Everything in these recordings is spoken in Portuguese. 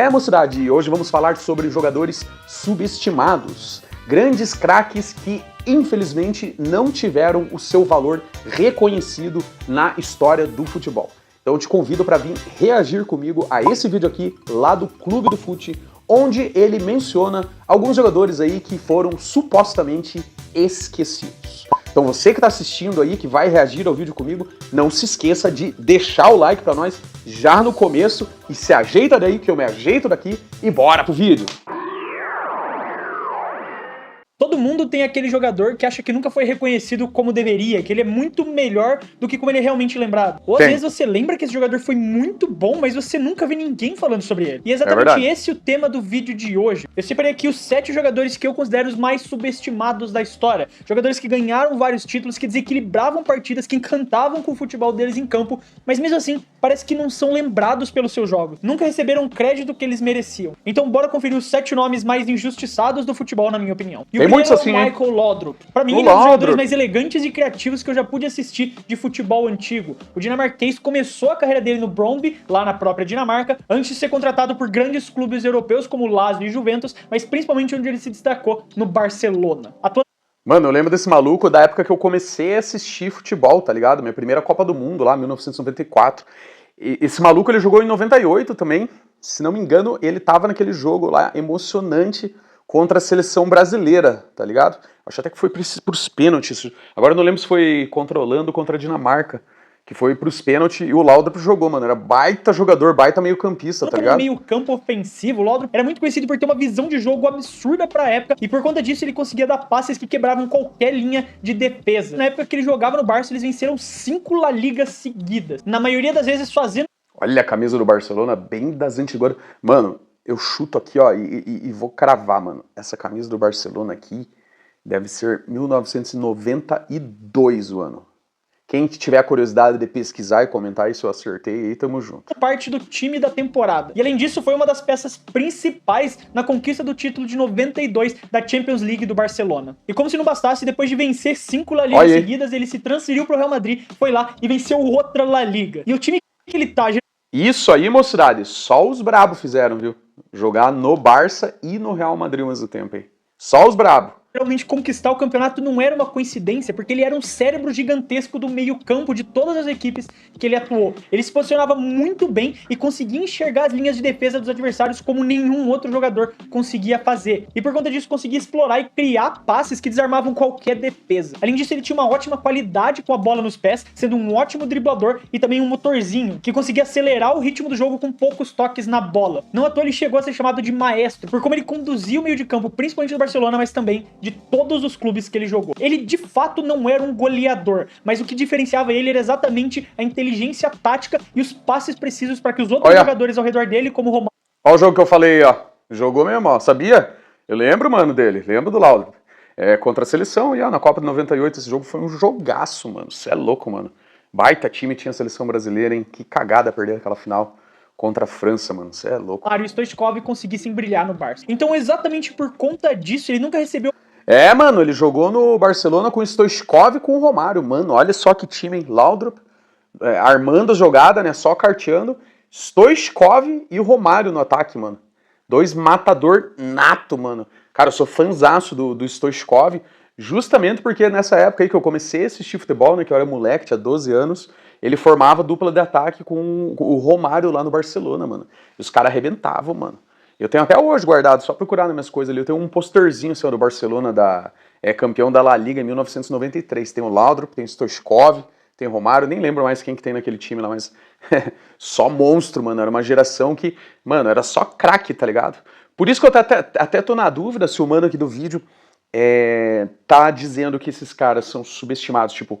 Mocidade, e hoje vamos falar sobre jogadores subestimados, grandes craques que infelizmente não tiveram o seu valor reconhecido na história do futebol. Então eu te convido para vir reagir comigo a esse vídeo aqui lá do Clube do Fute, onde ele menciona alguns jogadores aí que foram supostamente esquecidos. Então você que está assistindo aí, que vai reagir ao vídeo comigo, não se esqueça de deixar o like para nós já no começo e se ajeita daí que eu me ajeito daqui e bora pro vídeo! Todo mundo tem aquele jogador que acha que nunca foi reconhecido como deveria, que ele é muito melhor do que como ele é realmente lembrado. Ou às vezes você lembra que esse jogador foi muito bom, mas você nunca vê ninguém falando sobre ele. E é exatamente esse o tema do vídeo de hoje. Eu separei aqui os 7 jogadores que eu considero os mais subestimados da história. Jogadores que ganharam vários títulos, que desequilibravam partidas, que encantavam com o futebol deles em campo, mas mesmo assim, parece que não são lembrados pelos seus jogos. Nunca receberam o crédito que eles mereciam. Então bora conferir os 7 nomes mais injustiçados do futebol, na minha opinião. E o muitos assim, é o Michael Laudrup. Pra mim, ele é um dos jogadores mais elegantes e criativos que eu já pude assistir de futebol antigo. O dinamarquês começou a carreira dele no Brøndby, lá na própria Dinamarca, antes de ser contratado por grandes clubes europeus como Lazio e Juventus, mas principalmente onde ele se destacou, no Barcelona. Mano, eu lembro desse maluco da época que eu comecei a assistir futebol, tá ligado? Minha primeira Copa do Mundo lá, 1994. E esse maluco, ele jogou em 98 também. Se não me engano, ele tava naquele jogo lá, emocionante, contra a seleção brasileira, tá ligado? Acho até que foi pros pênaltis. Agora eu não lembro se foi contra a Holanda ou contra a Dinamarca, que foi pros pênaltis e o Laudrup jogou, mano. Era baita jogador, baita meio campista, tá ligado? No meio campo ofensivo, o Laudrup era muito conhecido por ter uma visão de jogo absurda pra época e por conta disso ele conseguia dar passes que quebravam qualquer linha de defesa. Na época que ele jogava no Barça, eles venceram 5 La Ligas seguidas. Na maioria das vezes fazendo... Olha a camisa do Barcelona, bem das antigas. Mano, eu chuto aqui, ó, e vou cravar, mano. Essa camisa do Barcelona aqui deve ser 1992 o ano. Quem tiver a curiosidade de pesquisar e comentar aí se eu acertei, aí tamo junto. Parte do time da temporada. E além disso, foi uma das peças principais na conquista do título de 92 da Champions League do Barcelona. E como se não bastasse, depois de vencer 5 La Ligas seguidas, ele se transferiu pro Real Madrid, foi lá e venceu outra La Liga. E o time que ele tá... Isso aí, mocidade, só os brabos fizeram, viu? Jogar no Barça e no Real Madrid ao mesmo tempo, hein? Só os brabos. Realmente conquistar o campeonato não era uma coincidência, porque ele era um cérebro gigantesco do meio-campo de todas as equipes que ele atuou. Ele se posicionava muito bem e conseguia enxergar as linhas de defesa dos adversários como nenhum outro jogador conseguia fazer. E por conta disso conseguia explorar e criar passes que desarmavam qualquer defesa. Além disso, ele tinha uma ótima qualidade com a bola nos pés, sendo um ótimo driblador e também um motorzinho, que conseguia acelerar o ritmo do jogo com poucos toques na bola. Não à toa ele chegou a ser chamado de maestro, por como ele conduzia o meio de campo, principalmente do Barcelona, mas também de todos os clubes que ele jogou. Ele de fato não era um goleador, mas o que diferenciava ele era exatamente a inteligência tática e os passes precisos para que os outros jogadores ao redor dele, como o Romário... Olha o jogo que eu falei, ó. Jogou mesmo, ó. Sabia? Eu lembro, mano, dele. Lembro do Laudrup. Contra a seleção, na Copa de 98, esse jogo foi um jogaço, mano. Você é louco, mano. Baita time, tinha a seleção brasileira, hein? Que cagada perder aquela final contra a França, mano. Você é louco. E o Stoichkov conseguissem brilhar no Barça. Então, exatamente por conta disso, ele nunca recebeu... Mano, ele jogou no Barcelona com o Stoichkov e com o Romário, mano, olha só que time, hein? Laudrup, armando a jogada, né, só carteando, Stoichkov e o Romário no ataque, mano. 2 matador nato, mano. Cara, eu sou fãzaço do Stoichkov, justamente porque nessa época aí que eu comecei a assistir futebol, né, que eu era moleque, tinha 12 anos, ele formava dupla de ataque com o Romário lá no Barcelona, mano. E os caras arrebentavam, mano. Eu tenho até hoje guardado, só procurar nas minhas coisas ali, eu tenho um posterzinho assim, do Barcelona, campeão da La Liga em 1993. Tem o Laudrup, tem o Stoichkov, tem o Romário, nem lembro mais quem que tem naquele time lá, mas só monstro, mano. Era uma geração que, mano, era só craque, tá ligado? Por isso que eu até tô na dúvida se o mano aqui do vídeo tá dizendo que esses caras são subestimados, tipo,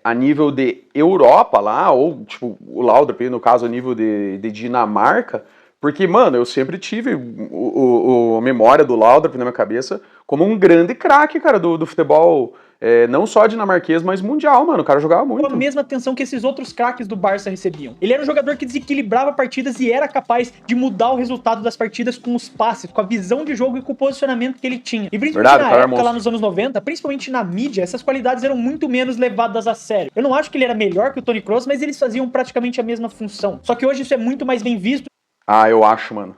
a nível de Europa lá, ou tipo, o Laudrup, no caso, a nível de Dinamarca. Porque, mano, eu sempre tive a memória do Laudrup na minha cabeça como um grande craque, cara, do futebol, não só dinamarquês, mas mundial, mano. O cara jogava muito. A mesma atenção que esses outros craques do Barça recebiam. Ele era um jogador que desequilibrava partidas e era capaz de mudar o resultado das partidas com os passes, com a visão de jogo e com o posicionamento que ele tinha. E principalmente na época, lá nos anos 90, principalmente na mídia, essas qualidades eram muito menos levadas a sério. Eu não acho que ele era melhor que o Toni Kroos, mas eles faziam praticamente a mesma função. Só que hoje isso é muito mais bem visto. Eu acho, mano.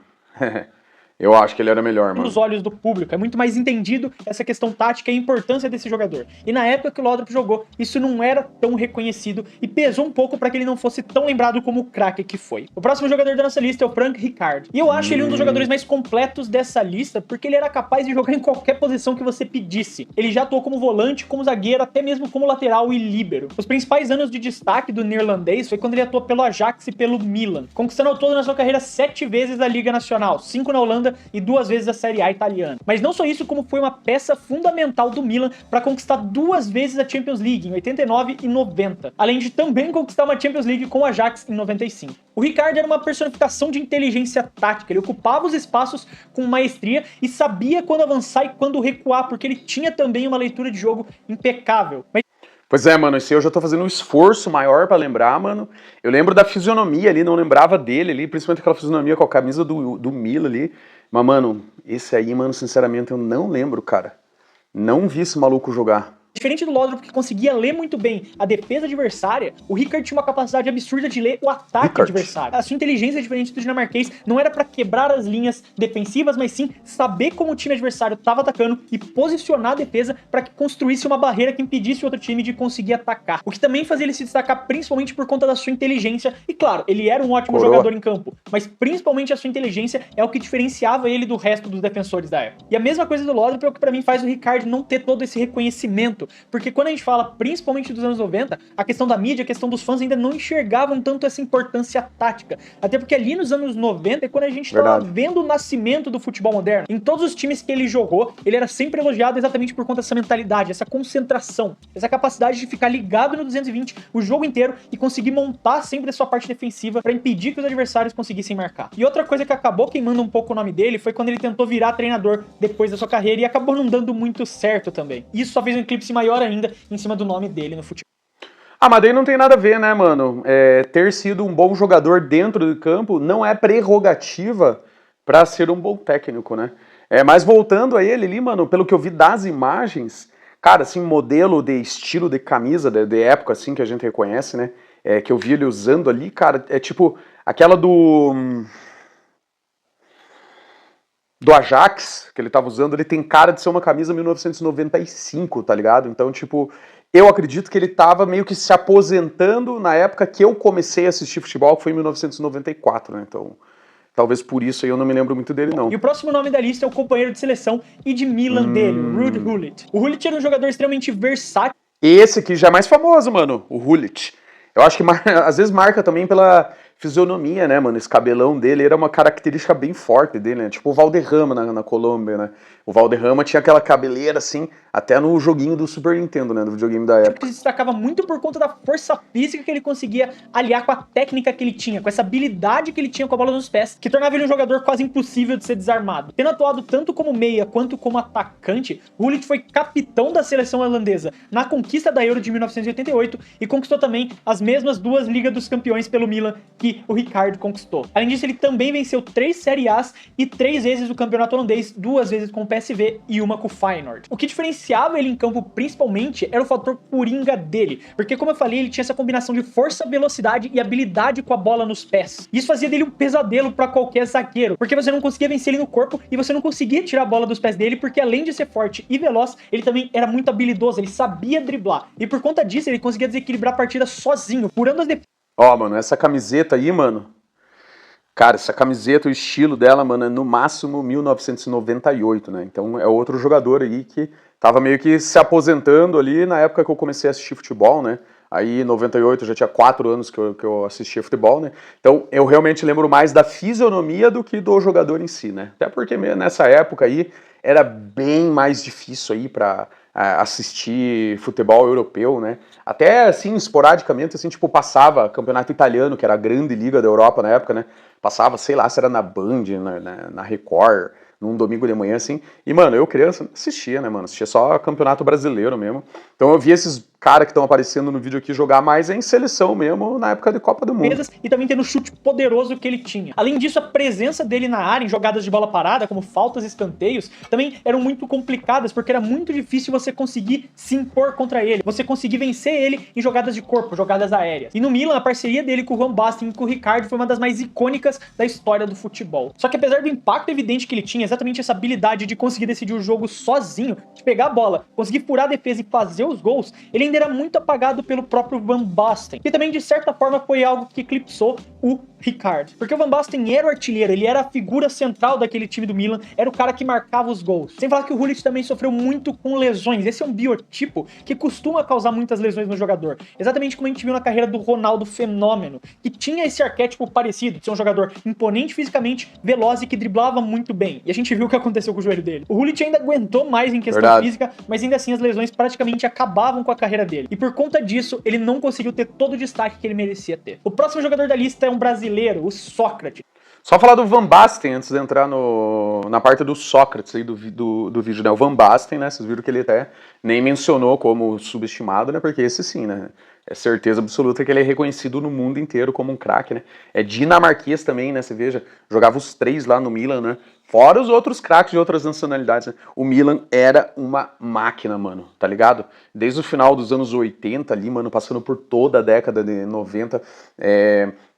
Eu acho que ele era melhor, mano. Nos olhos do público, é muito mais entendido essa questão tática e a importância desse jogador. E na época que o Laudrup jogou, isso não era tão reconhecido e pesou um pouco para que ele não fosse tão lembrado como o craque que foi. O próximo jogador da nossa lista é o Frank Rijkaard. E eu acho ele um dos jogadores mais completos dessa lista, porque ele era capaz de jogar em qualquer posição que você pedisse. Ele já atuou como volante, como zagueiro, até mesmo como lateral e líbero. Os principais anos de destaque do neerlandês foi quando ele atuou pelo Ajax e pelo Milan, conquistando ao todo na sua carreira 7 vezes a Liga Nacional, 5 na Holanda e 2 vezes a Série A italiana. Mas não só isso, como foi uma peça fundamental do Milan para conquistar 2 vezes a Champions League, em 89 e 90, além de também conquistar uma Champions League com o Ajax em 95. O Rijkaard era uma personificação de inteligência tática, ele ocupava os espaços com maestria e sabia quando avançar e quando recuar, porque ele tinha também uma leitura de jogo impecável. Pois é, mano, esse eu já tô fazendo um esforço maior pra lembrar, mano. Eu lembro da fisionomia ali, não lembrava dele ali, principalmente aquela fisionomia com a camisa do Milan ali. Mas, mano, esse aí, mano, sinceramente eu não lembro, cara. Não vi esse maluco jogar. Diferente do Laudrup, que conseguia ler muito bem a defesa adversária, o Rijkaard tinha uma capacidade absurda de ler o ataque adversário. A sua inteligência, diferente do dinamarquês, não era pra quebrar as linhas defensivas, mas sim saber como o time adversário estava atacando e posicionar a defesa para que construísse uma barreira que impedisse o outro time de conseguir atacar. O que também fazia ele se destacar principalmente por conta da sua inteligência. E claro, ele era um ótimo jogador em campo, mas principalmente a sua inteligência é o que diferenciava ele do resto dos defensores da época. E a mesma coisa do Laudrup é o que pra mim faz o Rijkaard não ter todo esse reconhecimento. Porque quando a gente fala, principalmente dos anos 90, a questão da mídia, a questão dos fãs ainda não enxergavam tanto essa importância tática. Até porque ali nos anos 90 é quando a gente estava vendo o nascimento do futebol moderno. Em todos os times que ele jogou, ele era sempre elogiado exatamente por conta dessa mentalidade, essa concentração, essa capacidade de ficar ligado no 220 o jogo inteiro e conseguir montar sempre a sua parte defensiva para impedir que os adversários conseguissem marcar. E outra coisa que acabou queimando um pouco o nome dele foi quando ele tentou virar treinador depois da sua carreira e acabou não dando muito certo também. Isso só fez um eclipse maior ainda em cima do nome dele no futebol. Ah, mas daí não tem nada a ver, né, mano? Ter sido um bom jogador dentro do campo não é prerrogativa pra ser um bom técnico, né? Mas voltando a ele ali, mano, pelo que eu vi das imagens, cara, assim, modelo de estilo de camisa de época, assim, que a gente reconhece, né? Que eu vi ele usando ali, cara, é tipo aquela do Ajax, que ele tava usando, ele tem cara de ser uma camisa 1995, tá ligado? Então, tipo, eu acredito que ele tava meio que se aposentando na época que eu comecei a assistir futebol, que foi em 1994, né? Então, talvez por isso aí eu não me lembro muito dele, não. E o próximo nome da lista é o companheiro de seleção e de Milan dele, o Ruud Gullit. O Gullit era um jogador extremamente versátil. Esse aqui já é mais famoso, mano, o Gullit. Eu acho que às vezes marca também pela fisionomia, né, mano? Esse cabelão dele era uma característica bem forte dele, né? Tipo o Valderrama na Colômbia, né? O Valderrama tinha aquela cabeleira, assim, até no joguinho do Super Nintendo, né? Do videogame da época. Que se destacava muito por conta da força física que ele conseguia aliar com a técnica que ele tinha, com essa habilidade que ele tinha com a bola nos pés, que tornava ele um jogador quase impossível de ser desarmado. Tendo atuado tanto como meia quanto como atacante, Gullit foi capitão da seleção holandesa na conquista da Euro de 1988 e conquistou também as mesmas 2 Ligas dos Campeões pelo Milan que o Rijkaard conquistou. Além disso, ele também venceu 3 Série As e 3 vezes o campeonato holandês, 2 vezes com o PSV e uma com o Feyenoord. O que diferenciava ele em campo principalmente era o fator coringa dele, porque como eu falei, ele tinha essa combinação de força, velocidade e habilidade com a bola nos pés. Isso fazia dele um pesadelo para qualquer zagueiro, porque você não conseguia vencer ele no corpo e você não conseguia tirar a bola dos pés dele, porque além de ser forte e veloz, ele também era muito habilidoso, ele sabia driblar. E por conta disso, ele conseguia desequilibrar a partida sozinho, furando as defesas. Ó, mano, essa camiseta aí, mano, cara, essa camiseta, o estilo dela, mano, é no máximo 1998, né? Então é outro jogador aí que tava meio que se aposentando ali na época que eu comecei a assistir futebol, né? Aí em 98 eu já tinha 4 anos que eu assistia futebol, né? Então eu realmente lembro mais da fisionomia do que do jogador em si, né? Até porque nessa época aí era bem mais difícil aí pra assistir futebol europeu, né? Até assim, esporadicamente, assim, tipo, passava campeonato italiano, que era a grande liga da Europa na época, né? Passava, sei lá, se era na Band, na Record, num domingo de manhã, assim. E, mano, eu criança não assistia, né, mano? Assistia só campeonato brasileiro mesmo. Então eu via esses caras que estão aparecendo no vídeo aqui jogar mais em seleção mesmo, na época de Copa do Mundo. E também tendo o chute poderoso que ele tinha. Além disso, a presença dele na área em jogadas de bola parada, como faltas e escanteios, também eram muito complicadas, porque era muito difícil você conseguir se impor contra ele, você conseguir vencer ele em jogadas de corpo, jogadas aéreas. E no Milan, a parceria dele com o Van Basten e com o Rijkaard foi uma das mais icônicas da história do futebol. Só que apesar do impacto evidente que ele tinha, exatamente essa habilidade de conseguir decidir o jogo sozinho, de pegar a bola, conseguir furar a defesa e fazer os gols, ele ainda era muito apagado pelo próprio Van Basten, que também de certa forma foi algo que eclipsou o Rijkaard. Porque o Van Basten era o artilheiro, ele era a figura central daquele time do Milan, era o cara que marcava os gols. Sem falar que o Gullit também sofreu muito com lesões. Esse é um biotipo que costuma causar muitas lesões no jogador. Exatamente como a gente viu na carreira do Ronaldo Fenômeno, que tinha esse arquétipo parecido, de ser um jogador imponente fisicamente, veloz e que driblava muito bem. E a gente viu o que aconteceu com o joelho dele. O Gullit ainda aguentou mais em questão física, mas ainda assim as lesões praticamente acabavam com a carreira dele. E por conta disso, ele não conseguiu ter todo o destaque que ele merecia ter. O próximo jogador da lista é um brasileiro, o Sócrates. Só falar do Van Basten antes de entrar na parte do Sócrates aí do vídeo, né? O Van Basten, né? Vocês viram que ele até nem mencionou como subestimado, né? Porque esse sim, né? É certeza absoluta que ele é reconhecido no mundo inteiro como um craque, né? É dinamarquês também, né? Você veja, jogava os 3 lá no Milan, né? Fora os outros craques de outras nacionalidades, né? O Milan era uma máquina, mano, tá ligado? Desde o final dos anos 80 ali, mano, passando por toda a década de 90,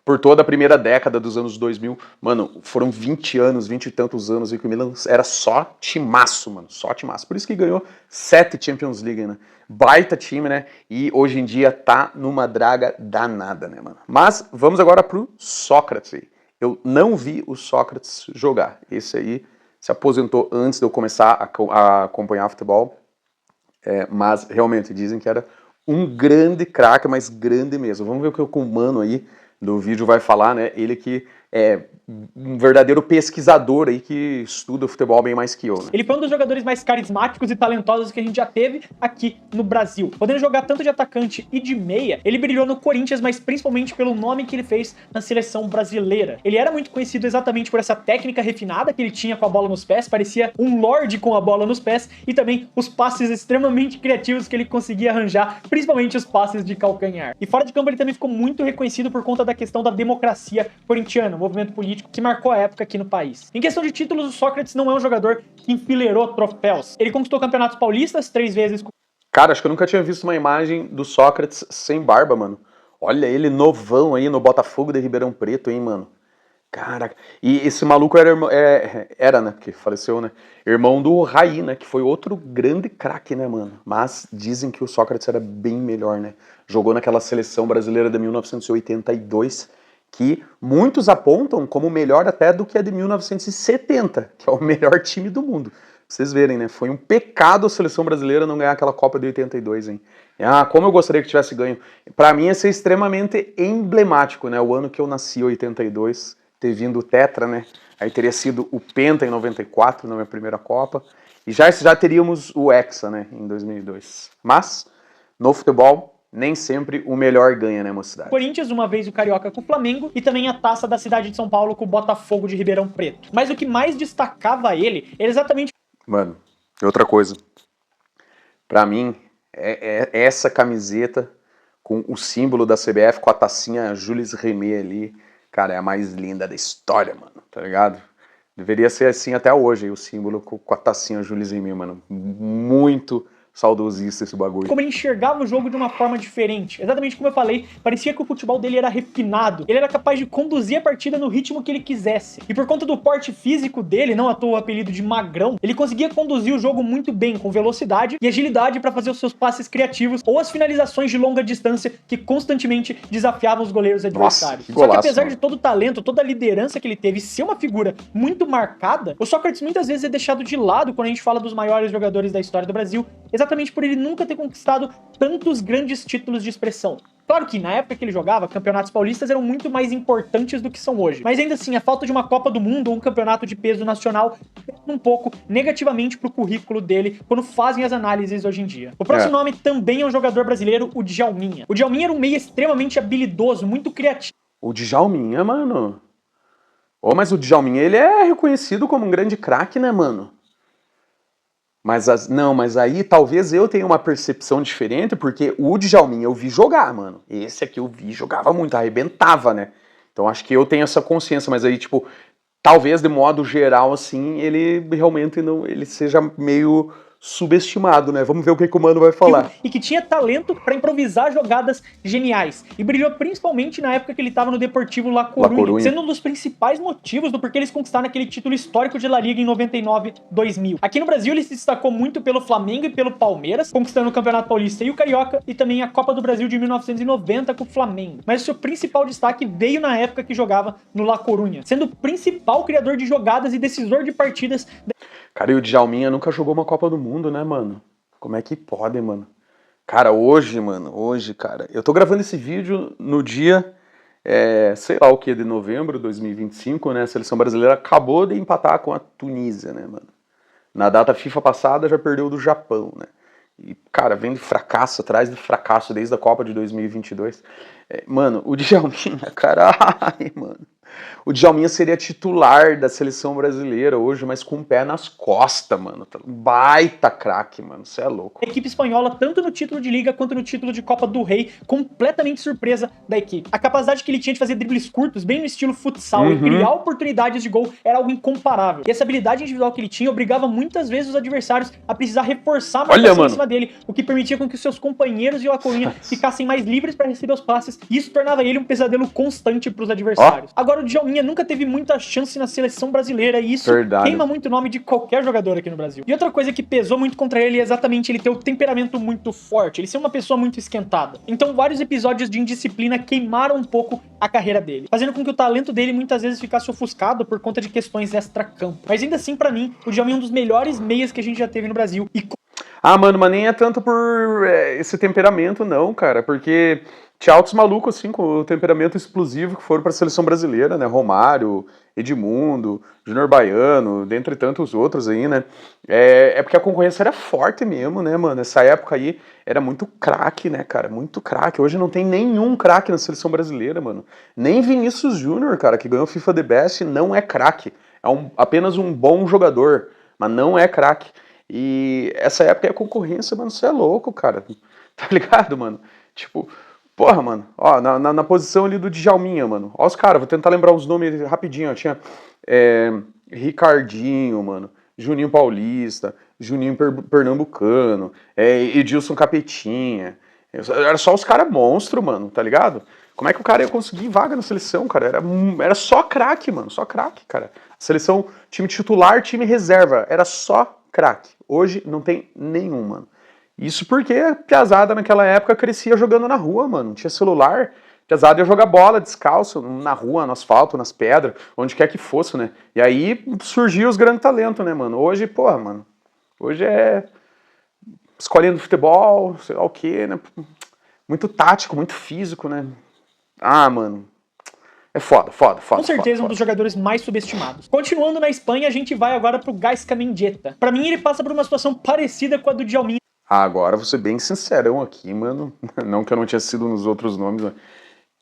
por toda a primeira década dos anos 2000, mano, foram 20 anos, 20 e tantos anos, e que o Milan era só timaço, mano, só timaço. Por isso que ganhou 7 Champions League, né? Baita time, né? E hoje em dia tá numa draga danada, né, mano? Mas vamos agora pro Sócrates aí. Eu não vi o Sócrates jogar. Esse aí se aposentou antes de eu começar a acompanhar futebol, mas realmente dizem que era um grande craque, mas grande mesmo. Vamos ver o que o mano aí do vídeo vai falar, né? Ele que é um verdadeiro pesquisador aí que estuda futebol bem mais que eu, né? Ele foi um dos jogadores mais carismáticos e talentosos que a gente já teve aqui no Brasil. Podendo jogar tanto de atacante e de meia, ele brilhou no Corinthians, mas principalmente pelo nome que ele fez na seleção brasileira. Ele era muito conhecido exatamente por essa técnica refinada que ele tinha com a bola nos pés, parecia um lorde com a bola nos pés, e também os passes extremamente criativos que ele conseguia arranjar, principalmente os passes de calcanhar. E fora de campo ele também ficou muito reconhecido por conta da questão da democracia corintiana, movimento político que marcou a época aqui no país. Em questão de títulos, o Sócrates não é um jogador que enfileirou troféus. Ele conquistou campeonatos paulistas 3 vezes. Cara, acho que eu nunca tinha visto uma imagem do Sócrates sem barba, mano. Olha ele novão aí no Botafogo de Ribeirão Preto, hein, mano. Caraca. E esse maluco era, né, porque faleceu, né, irmão do Raí, né, que foi outro grande craque, né, mano. Mas dizem que o Sócrates era bem melhor, né. Jogou naquela seleção brasileira de 1982, que muitos apontam como melhor até do que a de 1970, que é o melhor time do mundo. Pra vocês verem, né? Foi um pecado a seleção brasileira não ganhar aquela Copa de 82, hein? Ah, como eu gostaria que tivesse ganho. Pra mim ia ser extremamente emblemático, né? O ano que eu nasci, 82, ter vindo o Tetra, né? Aí teria sido o Penta em 94, na minha primeira Copa. E já teríamos o Hexa, né? Em 2002. Mas, no futebol, nem sempre o melhor ganha, né, mocidade? Corinthians, uma vez o Carioca com o Flamengo, e também a taça da cidade de São Paulo com o Botafogo de Ribeirão Preto. Mas o que mais destacava ele era exatamente... Mano, e outra coisa. Pra mim, é essa camiseta com o símbolo da CBF, com a tacinha Jules Rimet ali, cara, é a mais linda da história, mano, tá ligado? Deveria ser assim até hoje, o símbolo com a tacinha Jules Rimet, mano. Muito saudosista esse bagulho. Como ele enxergava o jogo de uma forma diferente. Exatamente como eu falei, parecia que o futebol dele era refinado. Ele era capaz de conduzir a partida no ritmo que ele quisesse. E por conta do porte físico dele, não à toa o apelido de magrão, ele conseguia conduzir o jogo muito bem, com velocidade e agilidade para fazer os seus passes criativos ou as finalizações de longa distância que constantemente desafiavam os goleiros adversários. Nossa, golaço, só que apesar mano. de todo o talento, toda a liderança que ele teve e ser uma figura muito marcada, o Sócrates muitas vezes é deixado de lado quando a gente fala dos maiores jogadores da história do Brasil, exatamente por ele nunca ter conquistado tantos grandes títulos de expressão. Claro que na época que ele jogava, campeonatos paulistas eram muito mais importantes do que são hoje. Mas ainda assim, a falta de uma Copa do Mundo ou um campeonato de peso nacional pesa um pouco negativamente pro currículo dele quando fazem as análises hoje em dia. O próximo nome também é um jogador brasileiro, o Djalminha. O Djalminha era um meia extremamente habilidoso, muito criativo. O Djalminha, mano. Mas o Djalminha, ele é reconhecido como um grande craque, né, mano? Não, mas aí talvez eu tenha uma percepção diferente, porque o Djalminha eu vi jogar, mano. Esse aqui eu vi, jogava muito, arrebentava, né? Então acho que eu tenho essa consciência, mas aí, tipo, talvez de modo geral, assim, ele realmente não, ele seja meio subestimado, né? Vamos ver o que o Mano vai falar. E que tinha talento pra improvisar jogadas geniais. E brilhou principalmente na época que ele tava no Deportivo La Coruña, sendo um dos principais motivos do porquê eles conquistaram aquele título histórico de La Liga em 99-2000. Aqui no Brasil ele se destacou muito pelo Flamengo e pelo Palmeiras, conquistando o Campeonato Paulista e o Carioca, e também a Copa do Brasil de 1990 com o Flamengo. Mas o seu principal destaque veio na época que jogava no La Coruña, sendo o principal criador de jogadas e decisor de partidas. Cara, e o Djalminha nunca jogou uma Copa do Mundo, né, mano? Como é que pode, mano? Cara, hoje, cara, eu tô gravando esse vídeo no dia, sei lá o que, de novembro de 2025, né? A seleção brasileira acabou de empatar com a Tunísia, né, mano? Na data FIFA passada já perdeu do Japão, né? E, cara, vem de fracasso atrás de fracasso desde a Copa de 2022. Mano, o Djalminha, caralho, mano. O Djalminha seria titular da seleção brasileira hoje, mas com o pé nas costas, mano. Baita craque, mano. Você é louco. A equipe espanhola, tanto no título de Liga quanto no título de Copa do Rei, completamente surpresa da equipe. A capacidade que ele tinha de fazer dribles curtos, bem no estilo futsal, e criar oportunidades de gol era algo incomparável. E essa habilidade individual que ele tinha obrigava muitas vezes os adversários a precisar reforçar a marcação em cima dele, o que permitia com que os seus companheiros de La Coruña ficassem mais livres para receber os passes, e isso tornava ele um pesadelo constante para os adversários. Agora, o Djalminha nunca teve muita chance na seleção brasileira, e isso queima muito o nome de qualquer jogador aqui no Brasil. E outra coisa que pesou muito contra ele é exatamente ele ter o temperamento muito forte, ele ser uma pessoa muito esquentada. Então vários episódios de indisciplina queimaram um pouco a carreira dele, fazendo com que o talento dele muitas vezes ficasse ofuscado por conta de questões extra-campo. Mas ainda assim, pra mim, o Djalminha é um dos melhores meias que a gente já teve no Brasil. Mano, mas nem é tanto por esse temperamento, não, cara, porque tinha altos malucos, assim, com o temperamento explosivo que foram pra seleção brasileira, né? Romário, Edmundo, Júnior Baiano, dentre tantos outros aí, né? Porque a concorrência era forte mesmo, né, mano? Essa época aí era muito craque, né, cara? Muito craque. Hoje não tem nenhum craque na seleção brasileira, mano. Nem Vinícius Júnior, cara, que ganhou FIFA The Best, não é craque. É apenas um bom jogador, mas não é craque. E essa época é a concorrência, mano, você é louco, cara. Tá ligado, mano? Tipo, porra, mano, ó, na posição ali do Djalminha, mano. Ó os caras, vou tentar lembrar os nomes rapidinho, ó. Tinha Ricardinho, mano, Juninho Paulista, Juninho Pernambucano, Edilson Capetinha. Era só os caras monstro, mano, tá ligado? Como é que o cara ia conseguir vaga na seleção, cara? Era só craque, mano, só craque, cara. Seleção, time titular, time reserva, era só craque. Hoje não tem nenhum, mano. Isso porque a piazada naquela época crescia jogando na rua, mano. Não tinha celular. A piazada ia jogar bola descalço, na rua, no asfalto, nas pedras, onde quer que fosse, né? E aí surgiu os grandes talentos, né, mano? Hoje, porra, mano. Hoje é escolinha do futebol, sei lá o quê, né? Muito tático, muito físico, né? Mano. É foda. Com certeza um dos jogadores mais subestimados. Continuando na Espanha, a gente vai agora pro Gaizka Mendieta. Pra mim, ele passa por uma situação parecida com a do Djalminha. Agora vou ser bem sincerão aqui, mano. Não que eu não tinha sido nos outros nomes, mas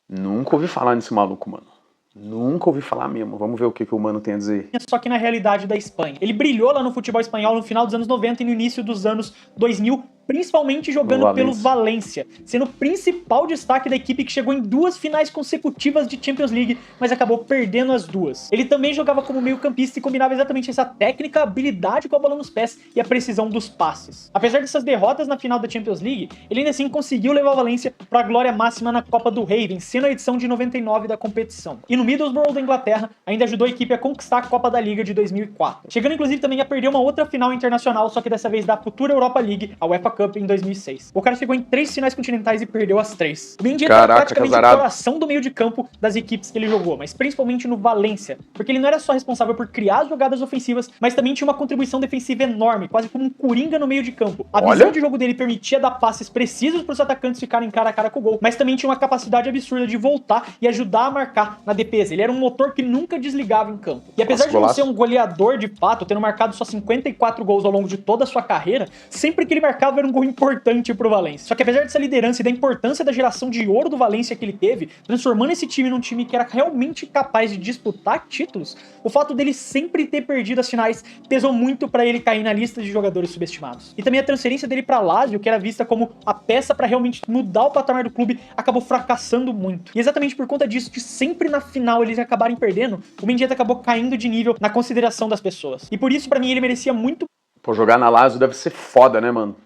nunca ouvi falar nesse maluco, mano. Nunca ouvi falar mesmo. Vamos ver o que o Mano tem a dizer. Só que na realidade da Espanha. Ele brilhou lá no futebol espanhol no final dos anos 90 e no início dos anos 2000, principalmente jogando pelo Valência, sendo o principal destaque da equipe que chegou em 2 finais consecutivas de Champions League, mas acabou perdendo as 2. Ele também jogava como meio campista e combinava exatamente essa técnica, a habilidade com a bola nos pés e a precisão dos passes. Apesar dessas derrotas na final da Champions League, ele ainda assim conseguiu levar o Valência para a glória máxima na Copa do Rei, vencendo a edição de 99 da competição. E no Middlesbrough da Inglaterra, ainda ajudou a equipe a conquistar a Copa da Liga de 2004. Chegando inclusive também a perder uma outra final internacional, só que dessa vez da futura Europa League, a UEFA Cup, em 2006. O cara chegou em 3 finais continentais e perdeu as 3. O Mendieta era praticamente o coração do meio de campo das equipes que ele jogou, mas principalmente no Valência, porque ele não era só responsável por criar as jogadas ofensivas, mas também tinha uma contribuição defensiva enorme, quase como um coringa no meio de campo. A visão de jogo dele permitia dar passes precisos para os atacantes ficarem cara a cara com o gol, mas também tinha uma capacidade absurda de voltar e ajudar a marcar na defesa. Ele era um motor que nunca desligava em campo. E apesar de não ser um goleador de fato, tendo marcado só 54 gols ao longo de toda a sua carreira, sempre que ele marcava era um gol importante pro Valência. Só que apesar dessa liderança e da importância da geração de ouro do Valência que ele teve, transformando esse time num time que era realmente capaz de disputar títulos, o fato dele sempre ter perdido as finais pesou muito pra ele cair na lista de jogadores subestimados. E também a transferência dele pra Lazio, que era vista como a peça pra realmente mudar o patamar do clube, acabou fracassando muito. E exatamente por conta disso, de sempre na final eles acabarem perdendo, o Mendieta acabou caindo de nível na consideração das pessoas. E por isso, pra mim, ele merecia muito. Pô, jogar na Lazio deve ser foda, né, mano?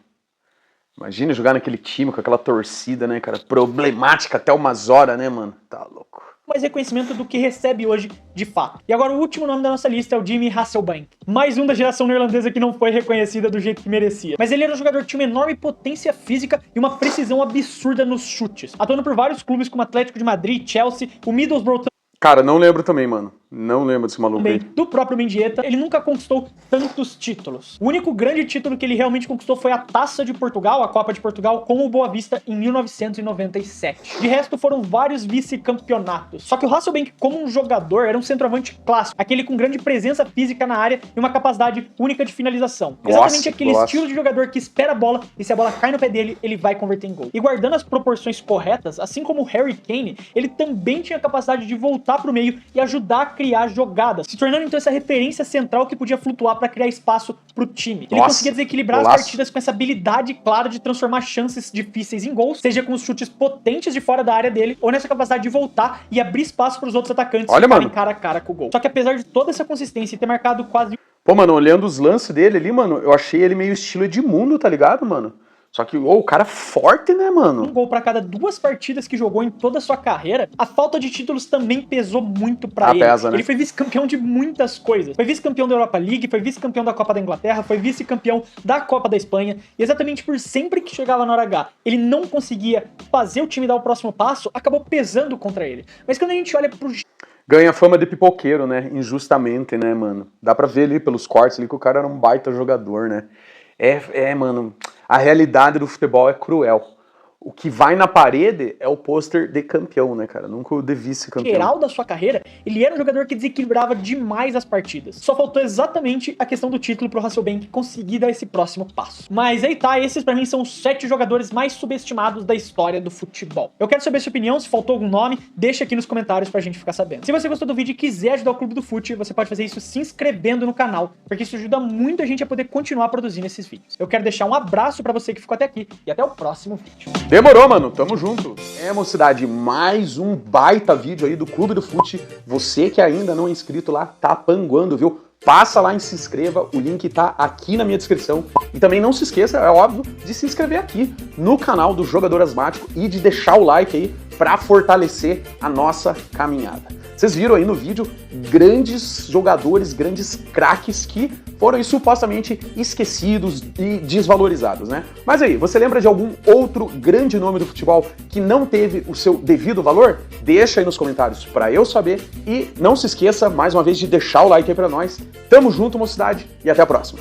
Imagina jogar naquele time com aquela torcida, né, cara? Problemática até umas horas, né, mano? Tá louco. Mais reconhecimento do que recebe hoje, de fato. E agora o último nome da nossa lista é o Jimmy Hasselbank. Mais um da geração neerlandesa que não foi reconhecida do jeito que merecia. Mas ele era um jogador que tinha uma enorme potência física e uma precisão absurda nos chutes. Atuando por vários clubes como Atlético de Madrid, Chelsea, o Middlesbrough. Cara, não lembro também, mano. Não lembro desse maluco aí. Do próprio Mendieta, ele nunca conquistou tantos títulos. O único grande título que ele realmente conquistou foi a Taça de Portugal, a Copa de Portugal, com o Boa Vista em 1997. De resto, foram vários vice-campeonatos. Só que o Hasselbank, como um jogador, era um centroavante clássico, aquele com grande presença física na área e uma capacidade única de finalização. Exatamente aquele estilo de jogador que espera a bola e se a bola cai no pé dele, ele vai converter em gol. E guardando as proporções corretas, assim como o Harry Kane, ele também tinha a capacidade de voltar pro meio e ajudar a criar jogadas, se tornando então essa referência central que podia flutuar para criar espaço pro time. Ele conseguia desequilibrar as partidas com essa habilidade clara de transformar chances difíceis em gols, seja com os chutes potentes de fora da área dele, ou nessa capacidade de voltar e abrir espaço para os outros atacantes ficarem cara a cara com o gol. Só que apesar de toda essa consistência e ter marcado quase... Pô, mano, olhando os lances dele ali, mano, eu achei ele meio estilo Edmundo, tá ligado, mano? Só que, o cara é forte, né, mano? Um gol pra cada 2 partidas que jogou em toda a sua carreira. A falta de títulos também pesou muito pra ele. Pesa, né? Ele foi vice-campeão de muitas coisas. Foi vice-campeão da Europa League, foi vice-campeão da Copa da Inglaterra, foi vice-campeão da Copa da Espanha. E exatamente por sempre que chegava na hora H, ele não conseguia fazer o time dar o próximo passo, acabou pesando contra ele. Mas quando a gente olha pro... Ganha fama de pipoqueiro, né? Injustamente, né, mano? Dá pra ver ali pelos cortes ali que o cara era um baita jogador, né? Mano, a realidade do futebol é cruel. O que vai na parede é o pôster de campeão, né, cara? Nunca o de vice-campeão. Geral da sua carreira, ele era um jogador que desequilibrava demais as partidas. Só faltou exatamente a questão do título pro Hasselbank conseguir dar esse próximo passo. Mas aí tá, esses pra mim são os 7 jogadores mais subestimados da história do futebol. Eu quero saber a sua opinião, se faltou algum nome, deixa aqui nos comentários pra gente ficar sabendo. Se você gostou do vídeo e quiser ajudar o Clube do Fute, você pode fazer isso se inscrevendo no canal, porque isso ajuda muito a gente a poder continuar produzindo esses vídeos. Eu quero deixar um abraço pra você que ficou até aqui e até o próximo vídeo. Demorou, mano. Tamo junto. Mocidade, mais um baita vídeo aí do Clube do Fute. Você que ainda não é inscrito lá, tá panguando, viu? Passa lá e se inscreva, o link tá aqui na minha descrição. E também não se esqueça, é óbvio, de se inscrever aqui no canal do Jogador Asmático e de deixar o like aí pra fortalecer a nossa caminhada. Vocês viram aí no vídeo grandes jogadores, grandes craques que foram aí supostamente esquecidos e desvalorizados, né? Mas aí, você lembra de algum outro grande nome do futebol que não teve o seu devido valor? Deixa aí nos comentários pra eu saber. E não se esqueça, mais uma vez, de deixar o like aí pra nós. Tamo junto, mocidade, e até a próxima.